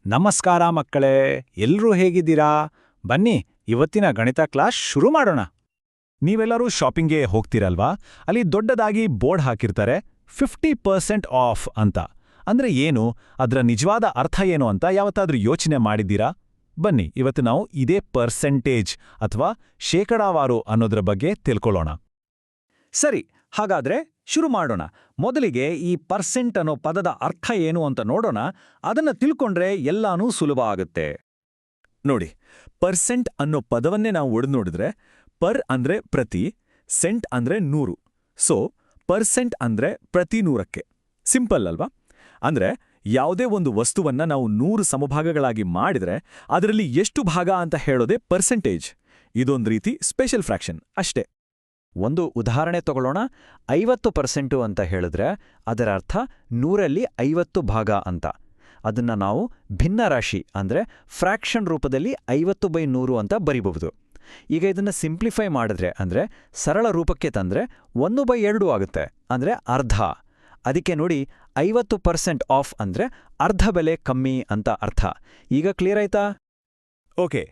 ನಮಸ್ಕಾರ ಮಕ್ಕಳೇ, ಎಲ್ರೂ ಹೇಗಿದ್ದೀರಾ? ಬನ್ನಿ ಇವತ್ತಿನ ಗಣಿತ ಕ್ಲಾಸ್ ಶುರು ಮಾಡೋಣ. ನೀವೆಲ್ಲರೂ ಶಾಪಿಂಗ್ಗೆ ಹೋಗ್ತೀರಲ್ವಾ? ಅಲ್ಲಿ ದೊಡ್ಡದಾಗಿ ಬೋರ್ಡ್ ಹಾಕಿರ್ತಾರೆ 50% ಆಫ್ ಅಂತ. ಅಂದ್ರೆ ಏನು, ಅದರ ನಿಜವಾದ ಅರ್ಥ ಏನು ಅಂತ ಯಾವತ್ತಾದ್ರೂ ಯೋಚನೆ ಮಾಡಿದ್ದೀರಾ? ಬನ್ನಿ ಇವತ್ತು ನಾವು ಇದೇ ಪರ್ಸೆಂಟೇಜ್ ಅಥವಾ ಶೇಕಡಾವಾರು ಅನ್ನೋದ್ರ ಬಗ್ಗೆ ತಿಳ್ಕೊಳ್ಳೋಣ. ಸರಿ, ಹಾಗಾದ್ರೆ ಶುರು ಮಾಡೋಣ. ಮೊದಲಿಗೆ ಈ ಪರ್ಸೆಂಟ್ ಅನ್ನೋ ಪದದ ಅರ್ಥ ಏನು ಅಂತ ನೋಡೋಣ. ಅದನ್ನ ತಿಳ್ಕೊಂಡ್ರೆ ಎಲ್ಲಾನೂ ಸುಲಭ ಆಗುತ್ತೆ. ನೋಡಿ, ಪರ್ಸೆಂಟ್ ಅನ್ನೋ ಪದವನ್ನೇ ನಾವು ಒಡೆದು ನೋಡಿದ್ರೆ, ಪರ್ ಅಂದ್ರೆ ಪ್ರತಿ, ಸೆಂಟ್ ಅಂದ್ರೆ 100. ಸೊ ಪರ್ಸೆಂಟ್ ಅಂದ್ರೆ ಪ್ರತಿ 100ಕ್ಕೆ. ಸಿಂಪಲ್ ಅಲ್ವಾ? ಅಂದ್ರೆ ಯಾವುದೇ ಒಂದು ವಸ್ತುವನ್ನ ನಾವು 100 ಸಮಭಾಗಗಳಾಗಿ ಮಾಡಿದ್ರೆ ಅದರಲ್ಲಿ ಎಷ್ಟು ಭಾಗ ಅಂತ ಹೇಳೋದೇ ಪರ್ಸೆಂಟೇಜ್. ಇದೊಂದು ರೀತಿ ಸ್ಪೆಷಲ್ ಫ್ರಾಕ್ಷನ್ ಅಷ್ಟೇ. ಒಂದು ಉದಾಹರಣೆ ತಗೊಳ್ಳೋಣ. 50% ಅಂತ ಹೇಳಿದ್ರೆ ಅದರ ಅರ್ಥ 100ರಲ್ಲಿ 50 ಭಾಗ ಅಂತ. ಅದನ್ನ ನಾವು ಭಿನ್ನರಾಶಿ ಅಂದ್ರೆ ಫ್ರಾಕ್ಷನ್ ರೂಪದಲ್ಲಿ 50/100 ಅಂತ ಬರಿಬಹುದು. ಈಗ ಇದನ್ನ ಸಿಂಪ್ಲಿಫೈ ಮಾಡಿದ್ರೆ ಅಂದ್ರೆ ಸರಳ ರೂಪಕ್ಕೆ ತಂದ್ರೆ 1/2 ಆಗುತ್ತೆ, ಅಂದ್ರೆ ಅರ್ಧ. ಅದಕ್ಕೆ ನೋಡಿ, 50% ಆಫ್ ಅಂದ್ರೆ ಅರ್ಧ ಬೆಲೆ ಕಮ್ಮಿ ಅಂತ ಅರ್ಥ. ಈಗ ಕ್ಲಿಯರ್ ಆಯ್ತಾ? ಓಕೆ,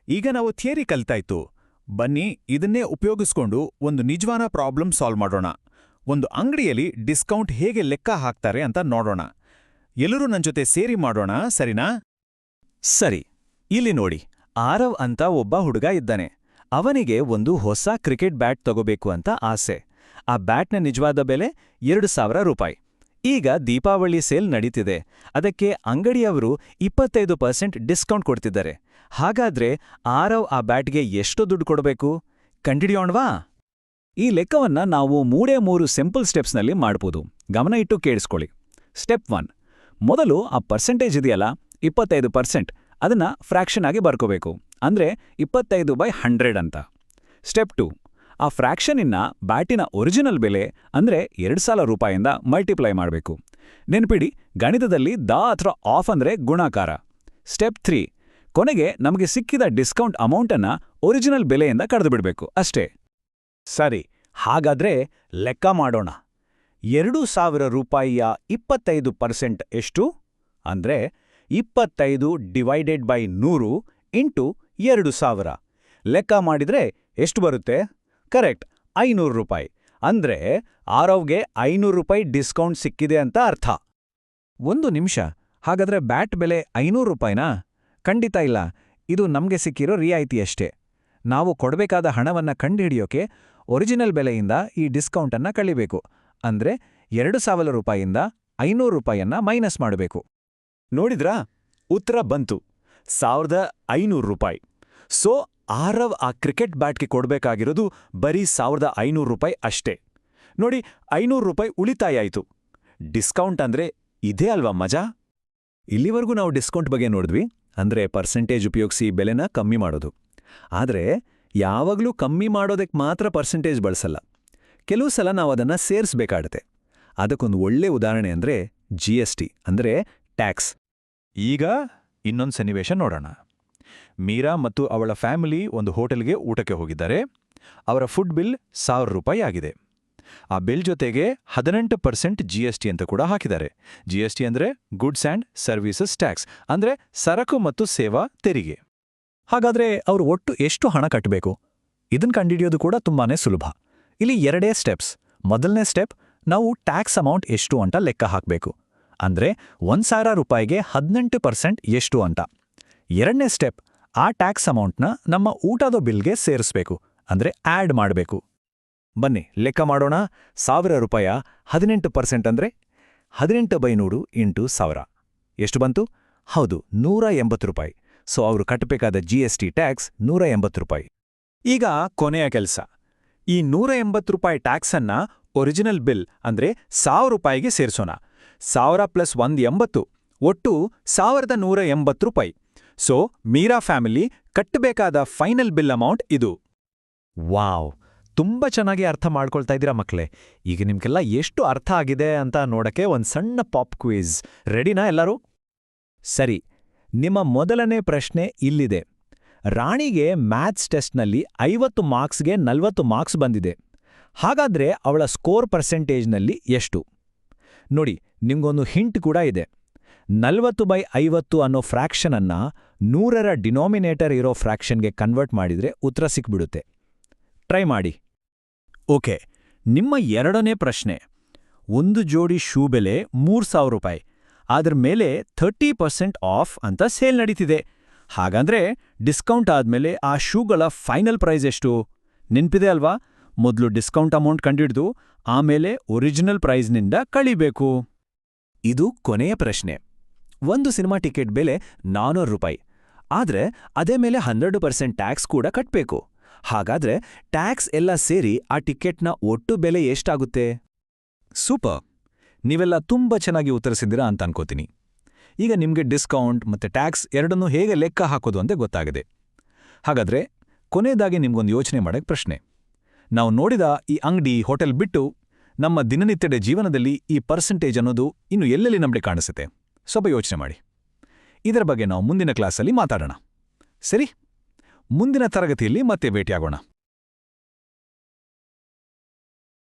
ಈಗ ನಾವು ಥಿಯರಿ ಕಲ್ತಾಯ್ತು. ಬನ್ನಿ ಇದನ್ನೇ ಉಪಯೋಗಿಸ್ಕೊಂಡು ಒಂದು ನಿಜವಾದ ಪ್ರಾಬ್ಲಮ್ ಸಾಲ್ವ್ ಮಾಡೋಣ. ಒಂದು ಅಂಗಡಿಯಲ್ಲಿ ಡಿಸ್ಕೌಂಟ್ ಹೇಗೆ ಲೆಕ್ಕ ಹಾಕ್ತಾರೆ ಅಂತ ನೋಡೋಣ. ಎಲ್ಲರೂ ನನ್ನ ಜೊತೆ ಸೇರಿ ಮಾಡೋಣ, ಸರಿನಾ? ಸರಿ, ಇಲ್ಲಿ ನೋಡಿ, ಆರವ್ ಅಂತ ಒಬ್ಬ ಹುಡುಗ ಇದ್ದಾನೆ. ಅವನಿಗೆ ಒಂದು ಹೊಸ ಕ್ರಿಕೆಟ್ ಬ್ಯಾಟ್ ತಗೋಬೇಕು ಅಂತ ಆಸೆ. ಆ ಬ್ಯಾಟ್ನ ನಿಜವಾದ ಬೆಲೆ 2000 ರೂಪಾಯಿ. ಈಗ ದೀಪಾವಳಿ ಸೇಲ್ ನಡೀತಿದೆ. ಅದಕ್ಕೆ ಅಂಗಡಿಯವರು 25% ಡಿಸ್ಕೌಂಟ್ ಕೊಡ್ತಿದ್ದಾರೆ. ಹಾಗಾದ್ರೆ ಆರವ್ ಆ ಬ್ಯಾಟ್ಗೆ ಎಷ್ಟು ದುಡ್ಡು ಕೊಡಬೇಕು? ಕಂಡಿಡಿಯೋಣವಾ? ಈ ಲೆಕ್ಕವನ್ನ ನಾವು 3 ಸಿಂಪಲ್ ಸ್ಟೆಪ್ಸ್ನಲ್ಲಿ ಮಾಡ್ಬೋದು. ಗಮನ ಇಟ್ಟು ಕೇಳಿಸ್ಕೊಳ್ಳಿ. ಸ್ಟೆಪ್ 1, ಮೊದಲು ಆ ಪರ್ಸೆಂಟೇಜ್ ಇದೆಯಲ್ಲ 25%, ಅದನ್ನ ಫ್ರಾಕ್ಷನ್ ಆಗಿ ಬರ್ಕೋಬೇಕು. ಅಂದ್ರೆ 25/100 ಅಂತ. ಸ್ಟೆಪ್ 2, ಆ ಫ್ರಾಕ್ಷನಿನ್ನ ಬ್ಯಾಟಿನ ಒರಿಜಿನಲ್ ಬೆಲೆ ಅಂದ್ರೆ 2000 ರೂಪಾಯಿಂದ ಮಲ್ಟಿಪ್ಲೈ ಮಾಡಬೇಕು. ನೆನ್ಪಿಡಿ, ಗಣಿತದಲ್ಲಿ ದ ಅಥವಾ ಆಫ್ ಅಂದ್ರೆ ಗುಣಾಕಾರ. ಸ್ಟೆಪ್ 3, ಕೊನೆಗೆ ನಮಗೆ ಸಿಕ್ಕಿದ ಡಿಸ್ಕೌಂಟ್ ಅಮೌಂಟನ್ನ ಒರಿಜಿನಲ್ ಬೆಲೆಯಿಂದ ಕಳೆದುಬಿಡಬೇಕು ಅಷ್ಟೇ. ಸರಿ, ಹಾಗಾದ್ರೆ ಲೆಕ್ಕ ಮಾಡೋಣ. 2000 ರೂಪಾಯಿಯ 25% ಎಷ್ಟು? ಅಂದ್ರೆ 25/100 ಇಂಟು 2000. ಲೆಕ್ಕ ಮಾಡಿದ್ರೆ ಎಷ್ಟು ಬರುತ್ತೆ? ಕರೆಕ್ಟ್, 500 ರೂಪಾಯಿ. ಅಂದ್ರೆ ಆರವ್ಗೆ 500 ರೂಪಾಯಿ ಡಿಸ್ಕೌಂಟ್ ಸಿಕ್ಕಿದೆ ಅಂತ ಅರ್ಥ. ಒಂದು ನಿಮಿಷ, ಹಾಗಾದ್ರೆ ಬ್ಯಾಟ್ ಬೆಲೆ 500 ರೂಪಾಯಿನಾ? ಖಂಡಿತ ಇಲ್ಲ, ಇದು ನಮ್ಗೆ ಸಿಕ್ಕಿರೋ ರಿಯಾಯಿತಿಯಷ್ಟೇ. ನಾವು ಕೊಡಬೇಕಾದ ಹಣವನ್ನ ಕಂಡುಹಿಡಿಯೋಕೆ ಒರಿಜಿನಲ್ ಬೆಲೆಯಿಂದ ಈ ಡಿಸ್ಕೌಂಟನ್ನ ಕಳಿಬೇಕು. ಅಂದ್ರೆ 2000 ರೂಪಾಯಿಯಿಂದ 500 ರೂಪಾಯಿಯನ್ನ ಮೈನಸ್ ಮಾಡಬೇಕು. ನೋಡಿದ್ರಾ? ಉತ್ತರ ಬಂತು, 1500 ರೂಪಾಯಿ. ಸೊ ಆರವ್ ಆ ಕ್ರಿಕೆಟ್ ಬ್ಯಾಟ್ಗೆ ಕೊಡ್ಬೇಕಾಗಿರೋದು ಬರೀ 1500 ರೂಪಾಯಿ ಅಷ್ಟೇ. ನೋಡಿ, 500 ರೂಪಾಯಿ ಉಳಿತಾಯ ಆಯ್ತು. ಡಿಸ್ಕೌಂಟ್ ಅಂದ್ರೆ ಇದೇ ಅಲ್ವಾ ಮಜಾ? ಇಲ್ಲಿವರೆಗೂ ನಾವು ಡಿಸ್ಕೌಂಟ್ ಬಗ್ಗೆ ನೋಡಿದ್ವಿ, ಅಂದ್ರೆ ಪರ್ಸೆಂಟೇಜ್ ಉಪಯೋಗಿಸಿ ಬೆಲೆನ ಕಮ್ಮಿ ಮಾಡೋದು. ಆದ್ರೆ ಯಾವಾಗ್ಲೂ ಕಮ್ಮಿ ಮಾಡೋದಕ್ಕೆ ಮಾತ್ರ ಪರ್ಸೆಂಟೇಜ್ ಬಳಸಲ್ಲ. ಕೆಲವು ಸಲ ನಾವು ಅದನ್ನ ಸೇರಿಸ್ಬೇಕಾಗತ್ತೆ. ಅದಕ್ಕೊಂದು ಒಳ್ಳೆ ಉದಾಹರಣೆ ಅಂದ್ರೆ GST ಅಂದ್ರೆ ಟ್ಯಾಕ್ಸ್. ಈಗ ಇನ್ನೊಂದು ಸನ್ನಿವೇಶ ನೋಡೋಣ. ಮೀರಾ ಮತ್ತು ಅವಳ ಫ್ಯಾಮಿಲಿ ಒಂದು ಹೋಟೆಲ್ಗೆ ಊಟಕ್ಕೆ ಹೋಗಿದ್ದಾರೆ. ಅವರ ಫುಡ್ ಬಿಲ್ 1000 ರೂಪಾಯಿ ಆಗಿದೆ. ಆ ಬಿಲ್ ಜೊತೆಗೆ 18% GST ಅಂತ ಕೂಡ ಹಾಕಿದ್ದಾರೆ. GST ಅಂದ್ರೆ ಗುಡ್ಸ್ ಆ್ಯಂಡ್ ಸರ್ವೀಸಸ್ ಟ್ಯಾಕ್ಸ್, ಅಂದ್ರೆ ಸರಕು ಮತ್ತು ಸೇವಾ ತೆರಿಗೆ. ಹಾಗಾದ್ರೆ ಅವರು ಒಟ್ಟು ಎಷ್ಟು ಹಣ ಕಟ್ಟಬೇಕು? ಇದನ್ ಕಂಡುಹಿಡಿಯೋದು ಕೂಡ ತುಂಬಾನೇ ಸುಲಭ. ಇಲ್ಲಿ 2 ಸ್ಟೆಪ್ಸ್. ಮೊದಲನೇ ಸ್ಟೆಪ್, ನಾವು ಟ್ಯಾಕ್ಸ್ ಅಮೌಂಟ್ ಎಷ್ಟು ಅಂತ ಲೆಕ್ಕ ಹಾಕಬೇಕು. ಅಂದ್ರೆ 1000 ರೂಪಾಯಿಗೆ 18% ಎಷ್ಟು ಅಂತ. ಎರಡನೇ ಸ್ಟೆಪ್, ಆ ಟ್ಯಾಕ್ಸ್ ಅಮೌಂಟ್ನ ನಮ್ಮ ಊಟದ ಬಿಲ್ಗೆ ಸೇರಿಸ್ಬೇಕು, ಅಂದ್ರೆ ಆಡ್ ಮಾಡಬೇಕು. ಬನ್ನಿ ಲೆಕ್ಕ ಮಾಡೋಣ. 1000 ರೂಪಾಯ 18% ಅಂದ್ರೆ 18/100 ಇಂಟು 1000 ಎಷ್ಟು ಬಂತು? ಹೌದು, 180 ರೂಪಾಯಿ. ಸೊ ಅವರು ಕಟ್ಟಬೇಕಾದ GST ಟ್ಯಾಕ್ಸ್ 180 ರೂಪಾಯಿ. ಈಗ ಕೊನೆಯ ಕೆಲಸ, ಈ 180 ರೂಪಾಯಿ ಟ್ಯಾಕ್ಸನ್ನ ಒರಿಜಿನಲ್ ಬಿಲ್ ಅಂದ್ರೆ 1000 ರೂಪಾಯಿಗೆ ಸೇರಿಸೋಣ. 1000 + 180 ಒಟ್ಟು 1180 ರೂಪಾಯಿ. ಸೊ ಮೀರಾ ಫ್ಯಾಮಿಲಿ ಕಟ್ಟಬೇಕಾದ ಫೈನಲ್ ಬಿಲ್ ಅಮೌಂಟ್ ಇದು. ವಾವ್, ತುಂಬಾ ಚೆನ್ನಾಗಿ ಅರ್ಥ ಮಾಡ್ಕೊಳ್ತಾ ಇದ್ದೀರಾ ಮಕ್ಕಳೇ. ಈಗ ನಿಮ್ಗೆಲ್ಲ ಎಷ್ಟು ಅರ್ಥ ಆಗಿದೆ ಅಂತ ನೋಡಕ್ಕೆ ಒಂದು ಸಣ್ಣ ಪಾಪ್ ಕ್ವಿಜ್ ರೆಡಿನಾ ಎಲ್ಲರೂ? ಸರಿ, ನಿಮ್ಮ ಮೊದಲನೇ ಪ್ರಶ್ನೆ ಇಲ್ಲಿದೆ. ರಾಣಿಗೆ ಮ್ಯಾಥ್ಸ್ ಟೆಸ್ಟ್ನಲ್ಲಿ 50 ಮಾರ್ಕ್ಸ್ಗೆ 40 ಮಾರ್ಕ್ಸ್ ಬಂದಿದೆ. ಹಾಗಾದ್ರೆ ಅವಳ ಸ್ಕೋರ್ ಪರ್ಸೆಂಟೇಜ್ನಲ್ಲಿ ಎಷ್ಟು? ನೋಡಿ, ನಿಮ್ಗೊಂದು ಹಿಂಟ್ ಕೂಡ ಇದೆ. 40/50 ಅನ್ನೋ ಫ್ರ್ಯಾಕ್ಷನ್ ಅನ್ನ 100ರ ಡಿನಾಮಿನೇಟರ್ ಇರೋ ಫ್ರ್ಯಾಕ್ಷನ್ಗೆ ಕನ್ವರ್ಟ್ ಮಾಡಿದ್ರೆ ಉತ್ತರ ಸಿಕ್ಬಿಡುತ್ತೆ. ಟ್ರೈ ಮಾಡಿ. ಓಕೆ, ನಿಮ್ಮ ಎರಡನೇ ಪ್ರಶ್ನೆ. ಒಂದು ಜೋಡಿ ಶೂ ಬೆಲೆ 3,000 ರೂಪಾಯಿ. ಅದ್ರ ಮೇಲೆ 30% ಆಫ್ ಅಂತ ಸೇಲ್ ನಡೀತಿದೆ. ಹಾಗಂದ್ರೆ ಡಿಸ್ಕೌಂಟ್ ಆದ್ಮೇಲೆ ಆ ಶೂಗಳ ಫೈನಲ್ ಪ್ರೈಸ್ ಎಷ್ಟು? ನೆನ್ಪಿದೆ ಅಲ್ವಾ? ಮೊದಲು ಡಿಸ್ಕೌಂಟ್ ಅಮೌಂಟ್ ಕಂಡಿಡ್ದು ಆಮೇಲೆ ಒರಿಜಿನಲ್ ಪ್ರೈಸ್ನಿಂದ ಕಳಿಬೇಕು. ಇದು ಕೊನೆಯ ಪ್ರಶ್ನೆ. ಒಂದು ಸಿನಿಮಾ ಟಿಕೆಟ್ ಬೆಲೆ 400 ರೂಪಾಯಿ. ಆದ್ರೆ ಅದೇ ಮೇಲೆ 100% ಟ್ಯಾಕ್ಸ್ ಕೂಡ ಕಟ್ಬೇಕು. ಹಾಗಾದ್ರೆ ಟ್ಯಾಕ್ಸ್ ಎಲ್ಲ ಸೇರಿ ಆ ಟಿಕೆಟ್ನ ಒಟ್ಟು ಬೆಲೆ ಎಷ್ಟಾಗುತ್ತೆ? ಸೂಪರ್! ನೀವೆಲ್ಲ ತುಂಬಾ ಚೆನ್ನಾಗಿ ಉತ್ತರಿಸಿದ್ದೀರಾ ಅಂತ ಅನ್ಕೋತೀನಿ. ಈಗ ನಿಮ್ಗೆ ಡಿಸ್ಕೌಂಟ್ ಮತ್ತೆ ಟ್ಯಾಕ್ಸ್ ಎರಡನ್ನೂ ಹೇಗೆ ಲೆಕ್ಕ ಹಾಕೋದು ಅಂತ ಗೊತ್ತಾಗಿದೆ. ಹಾಗಾದ್ರೆ ಕೊನೆಯದಾಗಿ ನಿಮ್ಗೊಂದು ಯೋಚನೆ ಮಾಡಕ್ ಪ್ರಶ್ನೆ. ನಾವು ನೋಡಿದ ಈ ಅಂಗಡಿ, ಹೋಟೆಲ್ ಬಿಟ್ಟು ನಮ್ಮ ದಿನನಿತ್ಯದ ಜೀವನದಲ್ಲಿ ಈ ಪರ್ಸೆಂಟೇಜ್ ಅನ್ನೋದು ಇನ್ನು ಎಲ್ಲೆಲ್ಲಿ ನಮಗೆ ಕಾಣಿಸುತ್ತೆ? ಸ್ವಲ್ಪ ಯೋಚನೆ ಮಾಡಿ. ಇದರ ಬಗ್ಗೆ ನಾವು ಮುಂದಿನ ಕ್ಲಾಸಲ್ಲಿ ಮಾತಾಡೋಣ. ಸರಿ, ಮುಂದಿನ ತರಗತಿಯಲ್ಲಿ ಮತ್ತೆ ಭೇಟಿಯಾಗೋಣ.